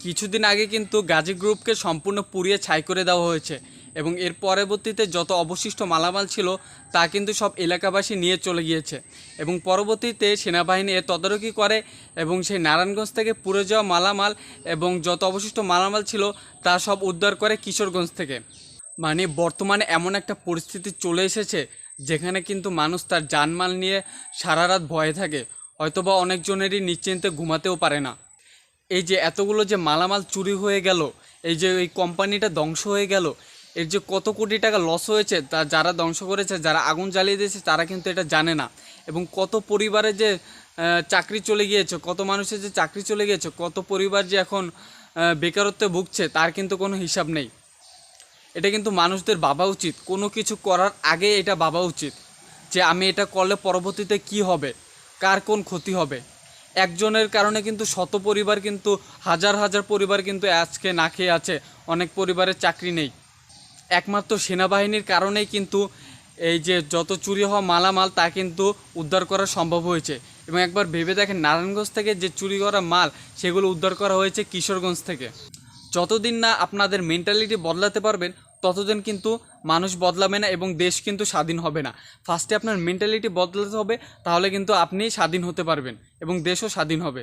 কিছুদিন আগে কিন্তু গাজী গ্রুপকে সম্পূর্ণ পুড়িয়ে ছাই করে দেওয়া হয়েছে এবং এর পরবর্তীতে যত অবশিষ্ট মালামাল ছিল তা কিন্তু সব এলাকাবাসী নিয়ে চলে গিয়েছে এবং পরবর্তীতে সেনাবাহিনী এর তদারকি করে এবং সেই নারায়ণগঞ্জ থেকে পুড়ে যাওয়া মালামাল এবং যত অবশিষ্ট মালামাল ছিল তা সব উদ্ধার করে কিশোরগঞ্জ থেকে। মানে বর্তমানে এমন একটা পরিস্থিতি চলে এসেছে যেখানে কিন্তু মানুষ তার জানমাল নিয়ে সারা রাত ভয়ে থাকে, হয়তোবা অনেকজনেরই নিশ্চিন্তে ঘুমাতেও পারে না। এই যে এতগুলো যে মালামাল চুরি হয়ে গেল, এই যে এই কোম্পানিটা ধ্বংস হয়ে গেল, এর যে কত কোটি টাকা লস হয়েছে তা যারা ধ্বংস করেছে, যারা আগুন জ্বালিয়ে দিয়েছে তারা কিন্তু এটা জানে না। এবং কত পরিবারে যে চাকরি চলে গিয়েছে, কত মানুষের যে চাকরি চলে গিয়েছে, কত পরিবার যে এখন বেকারত্বে ভুগছে তার কিন্তু কোনো হিসাব নেই। এটা কিন্তু মানুষদের ভাবা উচিত, কোনো কিছু করার আগে এটা ভাবা উচিত যে আমি এটা করলে পরবর্তীতে কি হবে, কার কোন ক্ষতি হবে। একজনের কারণে কিন্তু শত পরিবার, কিন্তু হাজার হাজার পরিবার কিন্তু আজকে না খেয়ে আছে, অনেক পরিবারের চাকরি নেই। একমাত্র সেনাবাহিনীর কারণেই কিন্তু এই যে যত চুরি হওয়া মালামাল তা কিন্তু উদ্ধার করা সম্ভব হয়েছে। এবং একবার ভেবে দেখেন, নারায়ণগঞ্জ থেকে যে চুরি করা মাল সেগুলো উদ্ধার করা হয়েছে কিশোরগঞ্জ থেকে। যতদিন না আপনাদের মেন্টালিটি বদলাতে পারবেন ততদিন কিন্তু মানুষ বদলাবে না এবং দেশ কিন্তু স্বাধীন হবে না। ফার্স্টে আপনার মেন্টালিটি বদলাতে হবে, তাহলে কিন্তু আপনি স্বাধীন হতে পারবেন এবং দেশও স্বাধীন হবে।